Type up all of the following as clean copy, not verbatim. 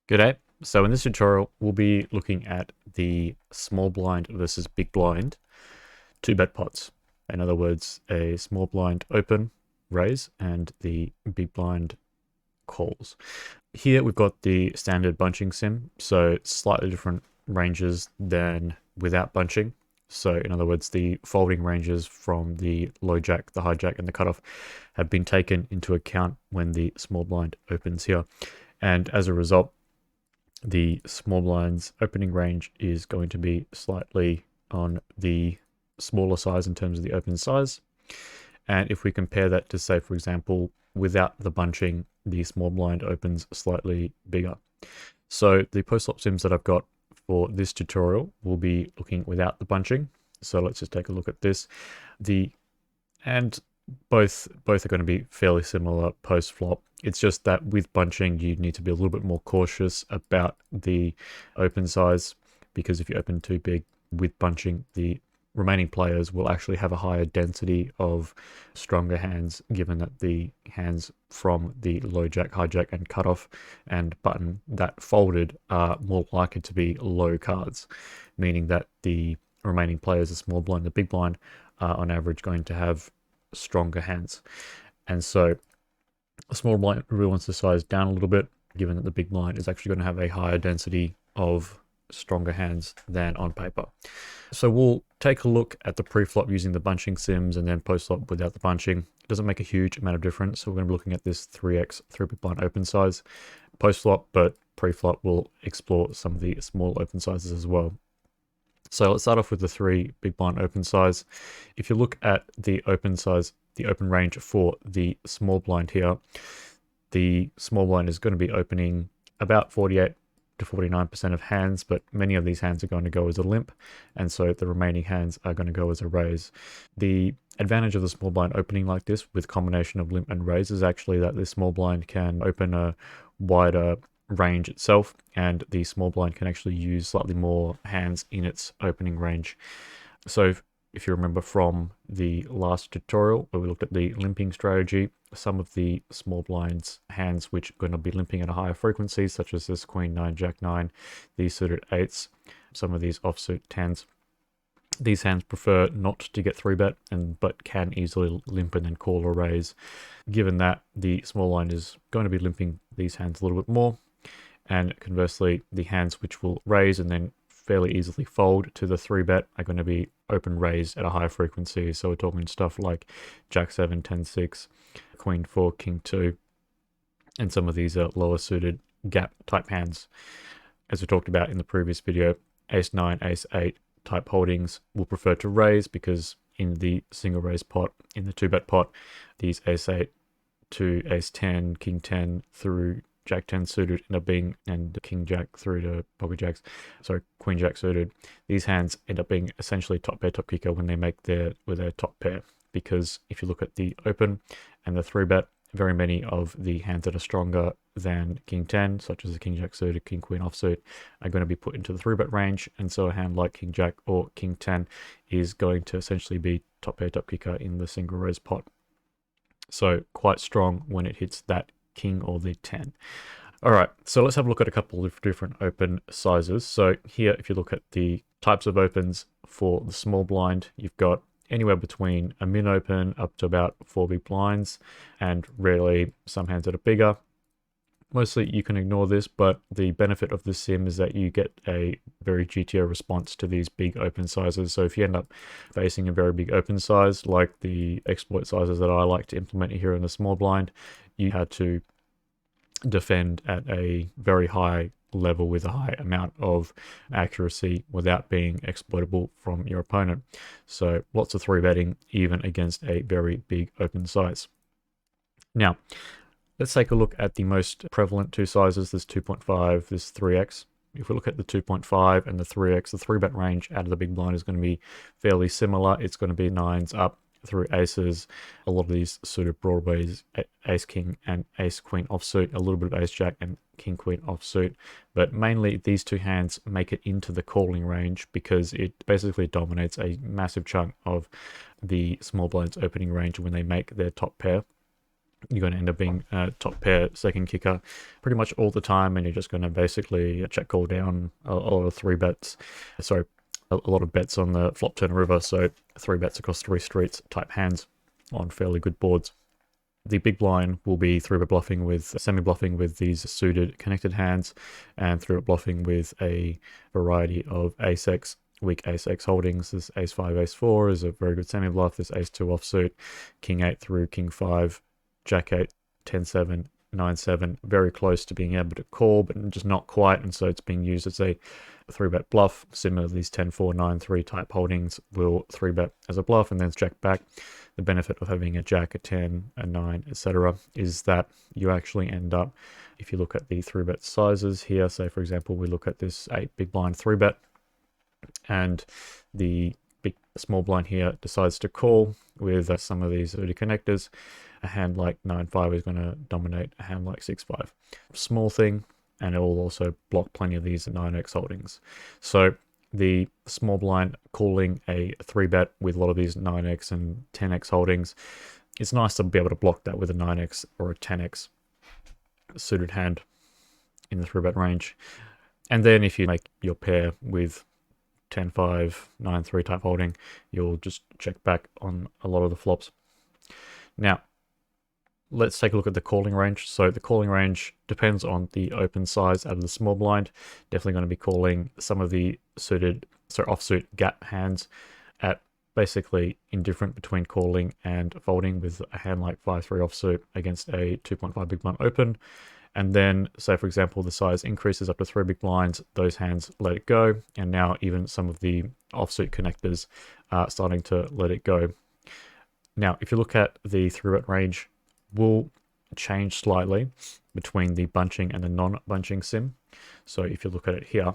G'day. So in this tutorial, we'll be looking at the small blind versus big blind two bet pots. In other words, a small blind open raise and the big blind calls. Here we've got the standard bunching sim, so slightly different ranges than without bunching. So in other words, the folding ranges from the low jack, the high jack, and the cutoff have been taken into account when the small blind opens here. And as a result, the small blind's opening range is going to be slightly on the smaller size in terms of the open size. And if we compare that to, say, for example, without the bunching, the small blind opens slightly bigger. So the post-flop sims that I've got for this tutorial will be looking without the bunching. So let's just take a look at this. And both are going to be fairly similar post flop. It's just that with bunching, you need to be a little bit more cautious about the open size, because if you open too big with bunching, the remaining players will actually have a higher density of stronger hands, given that the hands from the low jack, high jack, and cutoff and button that folded are more likely to be low cards, meaning that the remaining players, the small blind, the big blind, are on average going to have stronger hands. And so a small blind really wants to size down a little bit, given that the big blind is actually going to have a higher density of stronger hands than on paper. So we'll take a look at the pre-flop using the bunching sims and then post-flop without the bunching. It doesn't make a huge amount of difference. So we're going to be looking at this 3x 3 big blind open size post-flop, but pre-flop will explore some of the small open sizes as well. So let's start off with the 3 big blind open size. If you look at the open size, the open range for the small blind here, the small blind is going to be opening about 48 to 49% of hands, but many of these hands are going to go as a limp, and so the remaining hands are going to go as a raise. The advantage of the small blind opening like this with combination of limp and raise is actually that the small blind can open a wider range itself, and the small blind can actually use slightly more hands in its opening range. So if you remember from the last tutorial where we looked at the limping strategy, some of the small blinds hands which are going to be limping at a higher frequency, such as this queen 9, jack 9, these suited 8s, some of these offsuit 10s, these hands prefer not to get 3-bet, but can easily limp and then call or raise. Given that the small blind is going to be limping these hands a little bit more, and conversely, the hands which will raise and then fairly easily fold to the 3-bet are going to be open raised at a higher frequency. So we're talking stuff like jack 7, 10, 6, queen 4, king 2, and some of these are lower suited gap type hands. As we talked about in the previous video, ace 9, ace 8 type holdings will prefer to raise, because in the single raise pot, in the 2-bet pot, these ace 8 to ace 10, king 10 through jack 10 suited end up being, and king jack through to pocket jacks, sorry, queen jack suited, these hands end up being essentially top pair, top kicker when they make their top pair. Because if you look at the open and the 3-bet, very many of the hands that are stronger than king 10, such as the king jack suited, king queen offsuit, are going to be put into the 3-bet range. And so a hand like king jack or king 10 is going to essentially be top pair, top kicker in the single raise pot. So quite strong when it hits that king or the 10. All right, so let's have a look at a couple of different open sizes. So here, if you look at the types of opens for the small blind, you've got anywhere between a min open up to about 4 big blinds, and rarely some hands that are bigger. Mostly you can ignore this, but the benefit of this sim is that you get a very GTO response to these big open sizes. So if you end up facing a very big open size, like the exploit sizes that I like to implement here in the small blind, you had to defend at a very high level with a high amount of accuracy without being exploitable from your opponent. So lots of 3-betting even against a very big open size. Now, let's take a look at the most prevalent two sizes, this 2.5, this 3x. If we look at the 2.5 and the 3x, the 3-bet range out of the big blind is going to be fairly similar. It's going to be 9s up through aces, a lot of these suited broadways, ace king and ace queen offsuit, a little bit of ace jack and king queen offsuit, but mainly these two hands make it into the calling range because it basically dominates a massive chunk of the small blind's opening range when they make their top pair. you're going to end up being a top pair second kicker pretty much all the time, and you're just going to basically check call down a lot of three bets. Sorry, a lot of bets on the flop turn river, so three bets across three streets type hands on fairly good boards. The big blind will be three bet bluffing with semi-bluffing with these suited connected hands, and three bet bluffing with a variety of ace-x, weak ace-x holdings. This ace-5, ace-4 is a very good semi-bluff. This ace-2 offsuit, king-8 through king-5, jack-8, 10-7, 9-7, very close to being able to call, but just not quite, and so it's being used as a three-bet bluff. Similar to these 10-4, 9-3 type holdings will three-bet as a bluff and then jack back. The benefit of having a jack, a 10, a 9, etc. is that you actually end up, if you look at the three bet sizes here, say for example we look at this 8 big blind three bet, and the big small blind here decides to call with some of these early connectors, a hand like 9-5 is going to dominate a hand like 6-5. Small thing, and it will also block plenty of these 9x holdings. So the small blind calling a 3-bet with a lot of these 9x and 10x holdings, it's nice to be able to block that with a 9x or a 10x suited hand in the 3-bet range. And then if you make your pair with 10-5, 9-3 type holding, you'll just check back on a lot of the flops. Now, let's take a look at the calling range. So the calling range depends on the open size out of the small blind. Definitely going to be calling some of the suited, so offsuit gap hands at basically indifferent between calling and folding, with a hand like 5-3 offsuit against a 2.5 big blind open. And then, say for example, the size increases up to 3 big blinds, those hands let it go. And now even some of the offsuit connectors are starting to let it go. Now, if you look at the 3-bet range, will change slightly between the bunching and the non-bunching sim. So if you look at it here,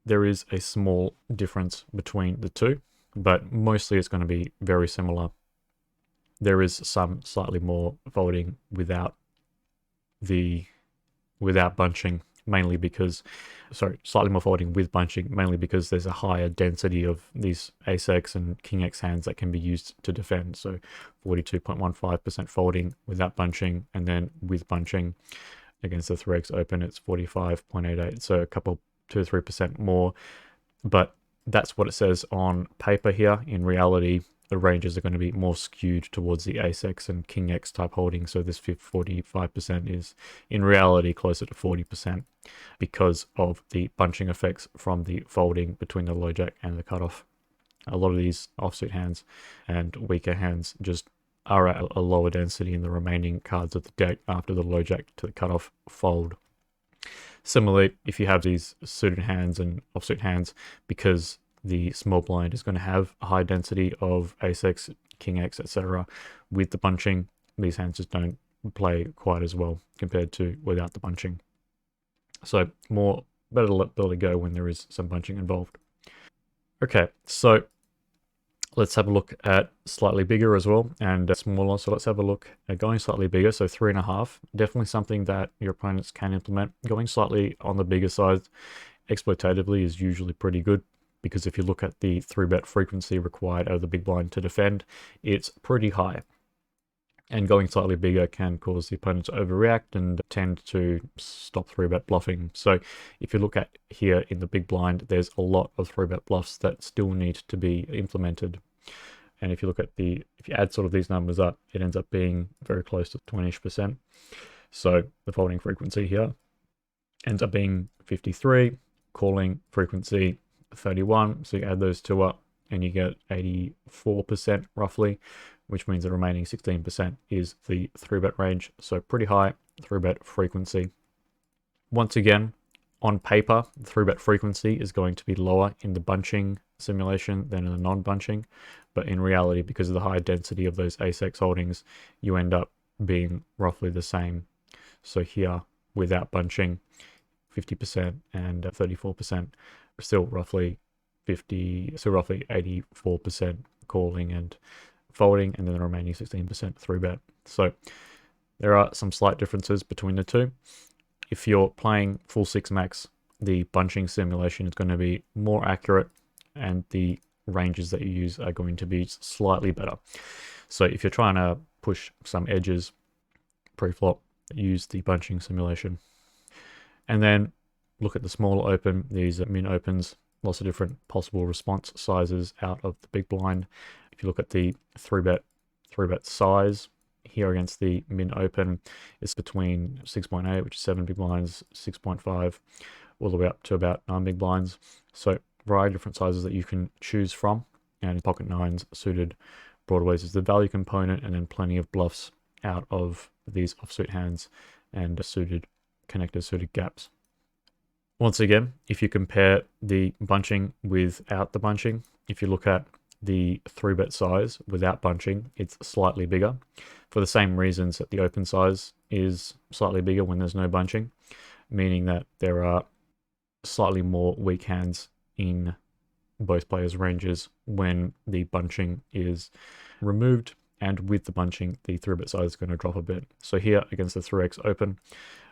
there is a small difference between the two, but mostly it's going to be very similar. There is some slightly more folding without bunching, mainly because, slightly more folding with bunching, mainly because there's a higher density of these ace-x and king-x hands that can be used to defend. So 42.15% folding without bunching, and then with bunching against the 3x open, it's 45.88. So a couple, 2 or 3% more, but that's what it says on paper here. In reality, the ranges are going to be more skewed towards the ace-x and king-x type holding. So this 45% is in reality closer to 40% because of the bunching effects from the folding between the low jack and the cutoff. A lot of these offsuit hands and weaker hands just are at a lower density in the remaining cards of the deck after the low jack to the cutoff fold. Similarly, if you have these suited hands and offsuit hands, because the small blind is going to have a high density of ace-x, king-x, etc. with the bunching, these hands just don't play quite as well compared to without the bunching. So better to let it go when there is some bunching involved. Okay, so let's have a look at slightly bigger as well and smaller. So let's have a look at going slightly bigger. So 3.5, definitely something that your opponents can implement. Going slightly on the bigger side exploitatively is usually pretty good, because if you look at the 3-bet frequency required out of the big blind to defend, it's pretty high. And going slightly bigger can cause the opponent to overreact and tend to stop 3-bet bluffing. So if you look at here in the big blind, there's a lot of 3-bet bluffs that still need to be implemented. And if you look at if you add sort of these numbers up, it ends up being very close to 20%. So the folding frequency here ends up being 53, calling frequency 31. So you add those two up and you get 84% roughly, which means the remaining 16% is the 3-bet range. So pretty high 3-bet frequency. Once again, on paper, the 3-bet frequency is going to be lower in the bunching simulation than in the non-bunching, but in reality, because of the high density of those ace-x holdings, you end up being roughly the same. So here, without bunching, 50% and 34%, still roughly 84% calling and folding, and then the remaining 16% 3-bet. So there are some slight differences between the two. If you're playing full 6 max, the bunching simulation is going to be more accurate, and the ranges that you use are going to be slightly better. So if you're trying to push some edges pre-flop that use the bunching simulation. And then look at the smaller open, these min opens, lots of different possible response sizes out of the big blind. If you look at the 3-bet size here against the min open, it's between 6.8, which is 7 big blinds, 6.5, all the way up to about 9 big blinds. So variety of different sizes that you can choose from. And pocket nines, suited, broadways is the value component, and then plenty of bluffs out of these offsuit hands and suited connectors, suited gaps. Once again, if you compare the bunching without the bunching, if you look at the 3-bet size without bunching, it's slightly bigger for the same reasons that the open size is slightly bigger when there's no bunching, meaning that there are slightly more weak hands in both players' ranges when the bunching is removed, and with the bunching, the 3-bet size is going to drop a bit. So here against the 3x open,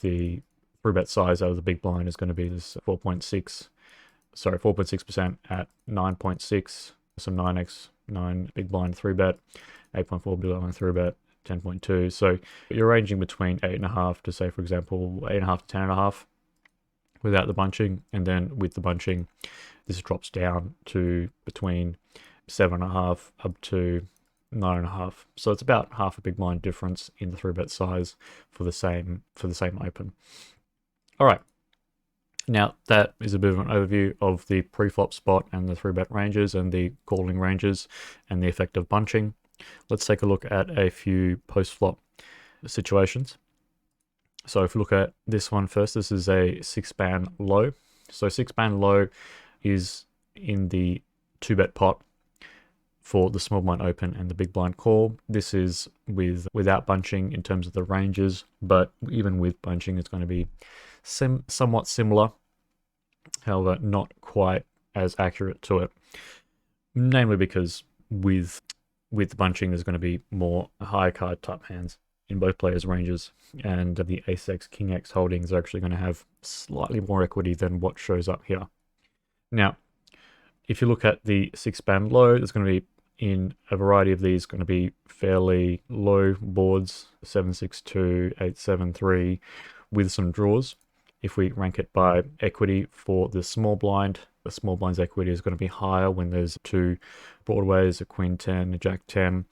the 3-bet size out of the big blind is going to be this 4.6% at 9.6, some 9x, 9 big blind 3-bet, 8.4 big blind 3-bet, 10.2. So you're ranging between 8.5 to, say, for example, 8.5 to 10.5 without the bunching, and then with the bunching, this drops down to between 7.5 up to 9.5. So it's about half a big blind difference in the 3-bet size for the same open. All right. Now that is a bit of an overview of the pre-flop spot and the 3-bet ranges and the calling ranges and the effect of bunching. Let's take a look at a few post-flop situations. So if we look at this one first, this is a 6-band low. So 6-band low is in the 2-bet pot for the small blind open and the big blind call. This is without bunching in terms of the ranges, but even with bunching, it's going to be somewhat similar, however, not quite as accurate to it. Namely because with the bunching, there's going to be more high card type hands in both players' ranges, and the ace-x, king-x holdings are actually going to have slightly more equity than what shows up here. Now, if you look at the 6-band low, there's going to be, in a variety of these, going to be fairly low boards, 7-6-2, 8-7-3, with some draws. If we rank it by equity for the small blind, the small blind's equity is going to be higher when there's 2 broadways, a queen 10, a jack 10,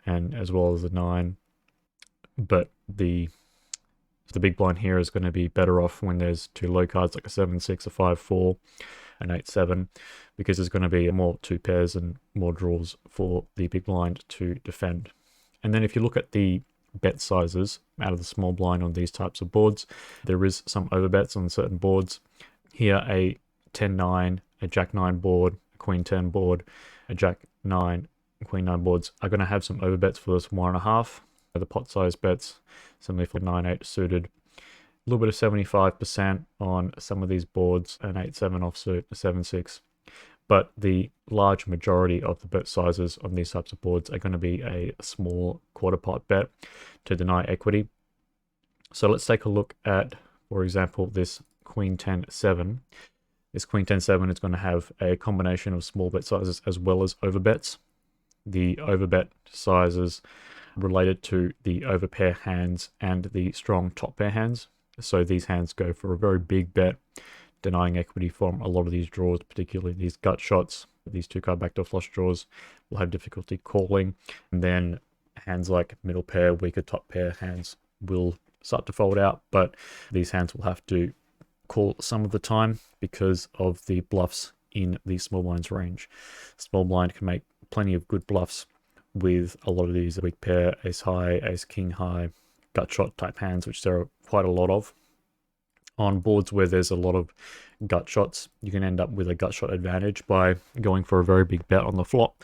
and as well as a 9. But the big blind here is going to be better off when there's 2 low cards like a 7-6, a 5-4, an 8-7, because there's going to be more 2 pairs and more draws for the big blind to defend. And then if you look at the bet sizes out of the small blind on these types of boards, there is some overbets on certain boards. Here, a 10-9, a jack-9 board, a queen-10 board, a jack-9, queen-9 boards are going to have some overbets for this 1.5. The pot size bets, similarly for 9-8 suited. A little bit of 75% on some of these boards, an 8-7 offsuit, a 7-6. But the large majority of the bet sizes on these types of boards are going to be a small quarter pot bet to deny equity. So let's take a look at, for example, this queen 10-7. This queen 10-7 is going to have a combination of small bet sizes as well as overbets. The overbet sizes related to the overpair hands and the strong top pair hands. So these hands go for a very big bet, denying equity from a lot of these draws, particularly these gut shots. These 2-card backdoor flush draws will have difficulty calling. And then hands like middle pair, weaker top pair hands will start to fold out, but these hands will have to call some of the time because of the bluffs in the small blind's range. Small blind can make plenty of good bluffs with a lot of these weak pair, ace high, ace king high, gut shot type hands, which there are quite a lot of. On boards where there's a lot of gut shots, you can end up with a gut shot advantage by going for a very big bet on the flop,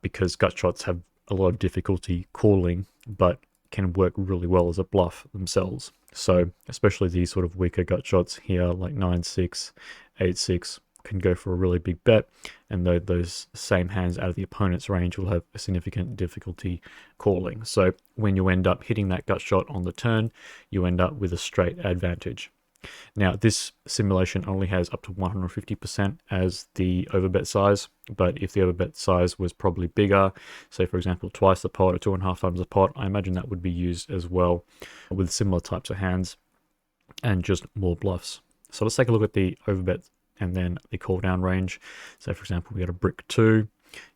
because gut shots have a lot of difficulty calling, but can work really well as a bluff themselves. So especially these sort of weaker gut shots here, like 9-6, 8-6, can go for a really big bet, and those same hands out of the opponent's range will have a significant difficulty calling. So when you end up hitting that gut shot on the turn, you end up with a straight advantage. Now, this simulation only has up to 150% as the overbet size, but if the overbet size was probably bigger, say for example twice the pot or 2.5 times the pot, I imagine that would be used as well with similar types of hands and just more bluffs. So let's take a look at the overbet and then the call down range. So for example, we got a brick 2.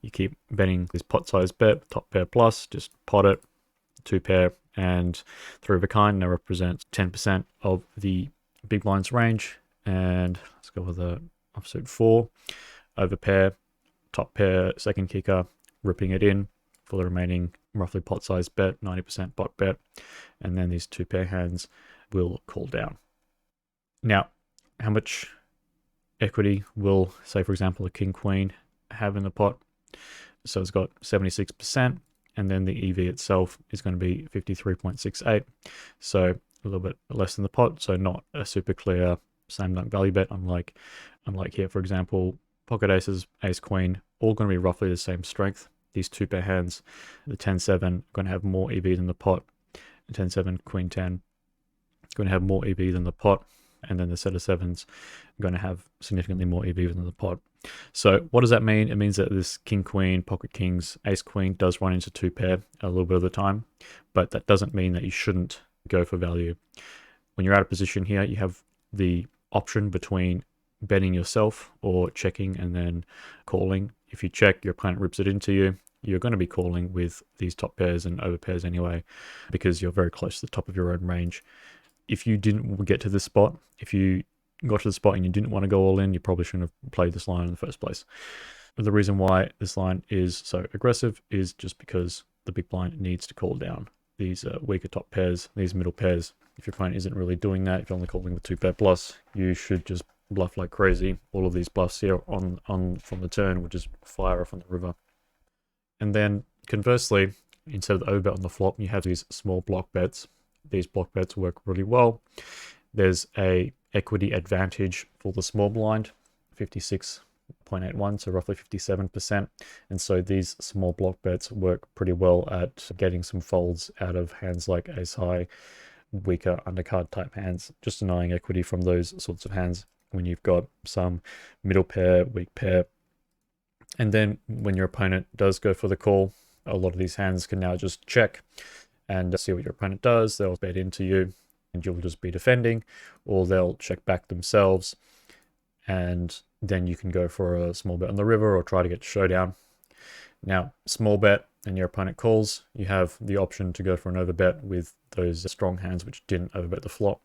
You keep betting this pot size bet, top pair plus, just pot it, 2 pair, and 3 of a kind now represents 10% of the big blinds range. And let's go with a offsuit 4, over pair, top pair, second kicker, ripping it in for the remaining roughly pot size bet, 90% pot bet, and then these 2 pair hands will call down. Now, how much equity will, say for example, a king queen have in the pot? So it's got 76%, and then the EV itself is going to be 53.68, so a little bit less than the pot, so not a super clear slam dunk value bet, unlike here, for example, pocket aces, ace queen, all going to be roughly the same strength. These 2 pair hands, the 10-7 are going to have more EV than the pot, the 10-7, queen 10 going to have more EV than the pot, and then the set of sevens are going to have significantly more EV than the pot. So what does that mean? It means that this king queen, pocket kings, ace queen does run into 2 pair a little bit of the time, but that doesn't mean that you shouldn't go for value. When you're out of position here, you have the option between betting yourself or checking and then calling. If you check, your opponent rips it into you, you're going to be calling with these top pairs and over pairs anyway, because you're very close to the top of your own range. If you didn't get to this spot, if you got to the spot and you didn't want to go all in, you probably shouldn't have played this line in the first place. But the reason why this line is so aggressive is just because the big blind needs to call down these weaker top pairs, these middle pairs. If your opponent isn't really doing that, if you're only calling with 2 pair plus, you should just bluff like crazy. All of these bluffs here on from the turn will just fire off on the river. And then conversely, instead of the overbet on the flop, you have these small block bets. These block bets work really well. There's a equity advantage for the small blind, 56.81, so roughly 57%. And so these small block bets work pretty well at getting some folds out of hands like ace high, weaker undercard type hands, just denying equity from those sorts of hands when you've got some middle pair, weak pair. And then when your opponent does go for the call, a lot of these hands can now just check and see what your opponent does. They'll bet into you and you'll just be defending, or they'll check back themselves, and then you can go for a small bet on the river or try to get showdown. Now, small bet and your opponent calls, you have the option to go for an overbet with those strong hands which didn't overbet the flop.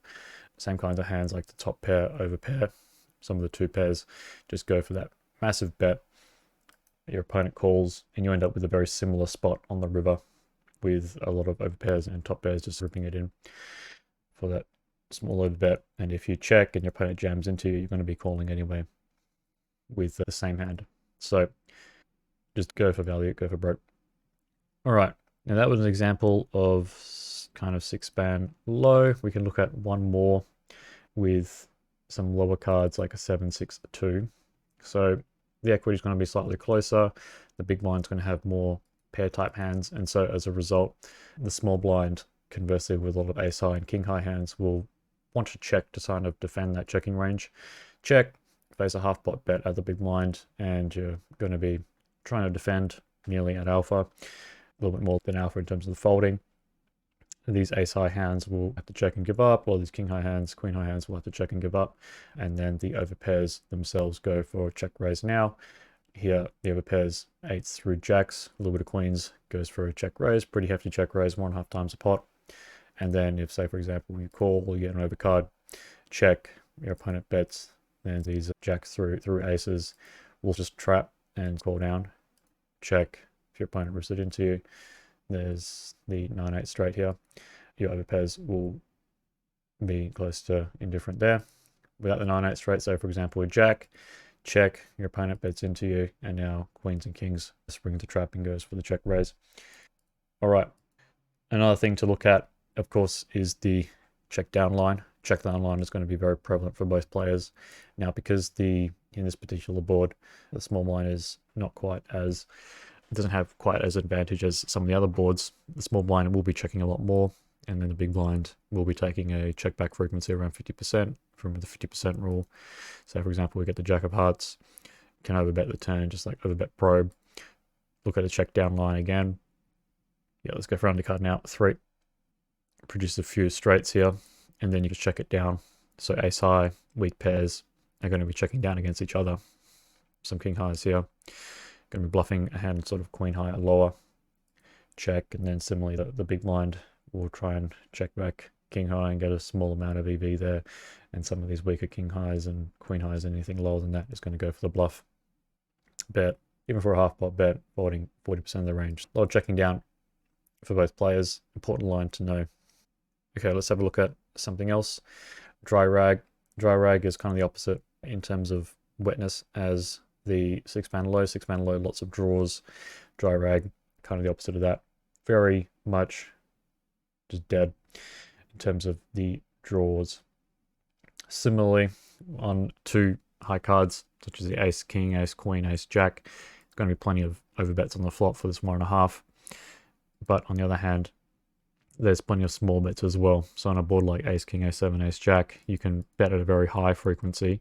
Same kinds of hands like the top pair, over pair, some of the 2 pairs, just go for that massive bet. Your opponent calls and you end up with a very similar spot on the river with a lot of over pairs and top pairs just ripping it in for that small over bet. And if you check and your opponent jams into you, you're going to be calling anyway with the same hand. So just go for value, go for broke. All right, now that was an example of kind of 6-span low. We can look at one more with some lower cards like a 7-6-2. So the equity is going to be slightly closer. The big blind's going to have more pair type hands, and so as a result, the small blind, conversely with a lot of ace high and king high hands, will want to check to kind of defend that checking range. Check, face a half pot bet at the big blind, and you're going to be trying to defend nearly at alpha, a little bit more than alpha in terms of the folding. These ace high hands will have to check and give up, or these king high hands, queen high hands will have to check and give up, and then the over pairs themselves go for check raise now. Here, the over pairs, 8s through jacks, a little bit of queens goes for a check raise, pretty hefty check raise, 1.5 times a pot. And then if, say, for example, you call or you get an overcard, check, your opponent bets, then these jacks through aces will just trap and call down. Check, if your opponent rips it into you, there's the 9-8 straight here. Your over pairs will be close to indifferent there. Without the 9-8 straight, so for example, a jack, check, your opponent bets into you, and now queens and kings spring into trap and goes for the check raise. All right, another thing to look at, of course, is the check down line. Check down line is going to be very prevalent for both players. Now, because in this particular board, the small blind is not quite as, doesn't have quite as advantage as some of the other boards, the small blind will be checking a lot more. and then the big blind will be taking a check back frequency around 50% from the 50% rule. So for example, we get the jack of hearts, can overbet the turn, just like overbet probe. Look at a check down line again. Yeah, let's go for undercard now. 3. Produce a few straights here, and then you can check it down. So ace high, weak pairs are going to be checking down against each other. Some king highs here. Going to be bluffing a hand sort of queen high or lower. Check, and then similarly the big blind will try and check back king high and get a small amount of EV there. And some of these weaker king highs and queen highs, anything lower than that is going to go for the bluff. Bet, even for a half pot bet, folding 40% of the range. A lot of checking down for both players. Important line to know. Okay, let's have a look at something else. Dry rag. Dry rag is kind of the opposite in terms of wetness as the 6-man low. 6-man low, lots of draws. Dry rag, kind of the opposite of that. Very much just dead in terms of the draws. Similarly, on 2 high cards, such as the ace, king, ace, queen, ace, jack, there's going to be plenty of overbets on the flop for this 1.5. But on the other hand, there's plenty of small bets as well. So on a board like ace, king, ace, 7, ace, jack, you can bet at a very high frequency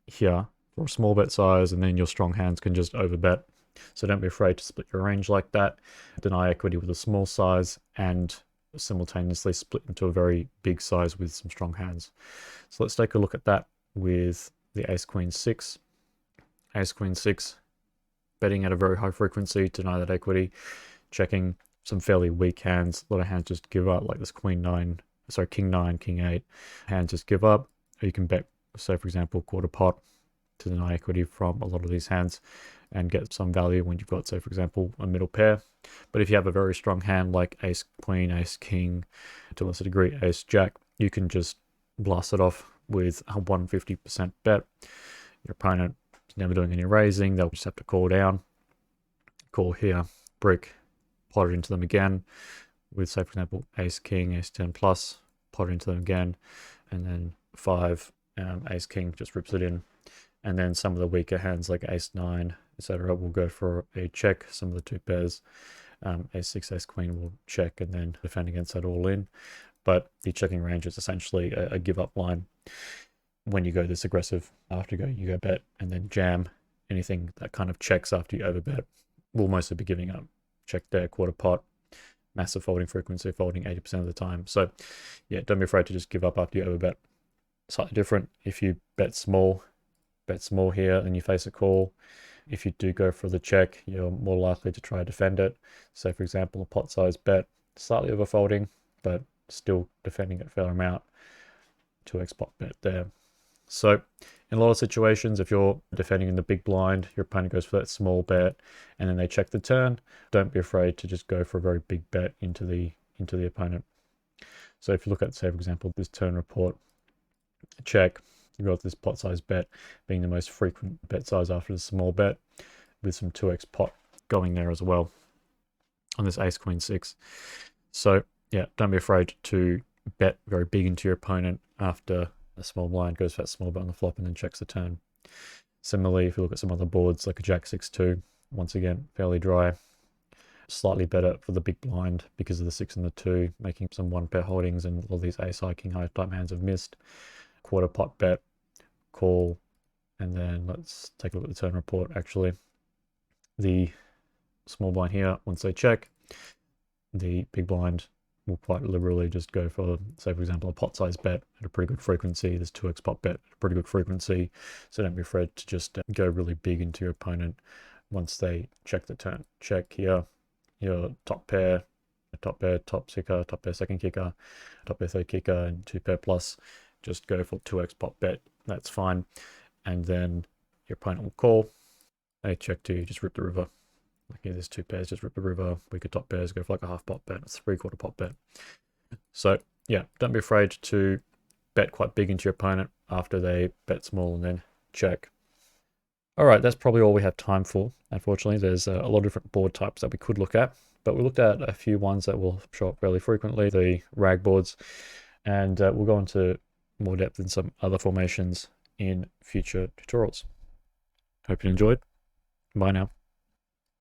here for a small bet size, and then your strong hands can just overbet. So don't be afraid to split your range like that. Deny equity with a small size and simultaneously split into a very big size with some strong hands. So let's take a look at that with the ace, queen, 6. Ace, queen, 6, betting at a very high frequency, deny that equity, checking some fairly weak hands. A lot of hands just give up, like this king 9, king 8. Hands just give up. Or you can bet, say for example, quarter pot to deny equity from a lot of these hands and get some value when you've got, say for example, a middle pair. But if you have a very strong hand like ace, queen, ace, king, to a lesser degree, ace, jack, you can just blast it off with a 150% bet. Your opponent is never doing any raising. They'll just have to call down, call here, brick, plot it into them again with, say for example, ace, king, ace, 10 plus, plot it into them again, and then 5, ace, king just rips it in. And then some of the weaker hands like ace, 9, etc. will go for a check. Some of the 2 pairs, ace, 6, ace, queen will check and then defend against that all in. But the checking range is essentially a give up line. When you go this aggressive, after you go bet and then jam. Anything that kind of checks after you overbet will mostly be giving up. Check there, quarter pot, massive folding frequency, folding 80% of the time. So yeah, don't be afraid to just give up after you overbet. Slightly different if you bet small here and you face a call. If you do go for the check, you're more likely to try to defend it. So for example, a pot size bet, slightly over folding, but still defending it a fair amount. 2x pot bet there. So in a lot of situations, if you're defending in the big blind, your opponent goes for that small bet and then they check the turn, don't be afraid to just go for a very big bet into the opponent. So if you look at, say for example, this turn report, check, you've got this pot size bet being the most frequent bet size after the small bet, with some 2x pot going there as well on this ace, queen, 6. So yeah, don't be afraid to bet very big into your opponent after a small blind goes for that small bet on the flop and then checks the turn. Similarly, if you look at some other boards like a jack, 6-2, once again fairly dry, slightly better for the big blind because of the 6 and the 2, making some 1 pair holdings, and all these ace high, king high type hands have missed. Quarter pot bet, call, and then let's take a look at the turn report. Actually, the small blind here, once they check, the big blind will quite liberally just go for, say for example, a pot size bet at a pretty good frequency. There's 2x pot bet at a pretty good frequency, so don't be afraid to just go really big into your opponent once they check the turn. Check here, your top pair, top pair kicker, top pair second kicker, top pair third kicker, and 2 pair plus. Just go for 2x pot bet, that's fine. And then your opponent will call, they check to just rip the river. Like here, there's 2 pairs, just rip the river. Weaker top pairs go for like a half pot bet, a 3/4 pot bet. So yeah, don't be afraid to bet quite big into your opponent after they bet small and then check. All right, that's probably all we have time for. Unfortunately, there's a lot of different board types that we could look at, but we looked at a few ones that will show up fairly frequently, the rag boards, and we'll go into more depth in some other formations in future tutorials. Hope you enjoyed. Bye now.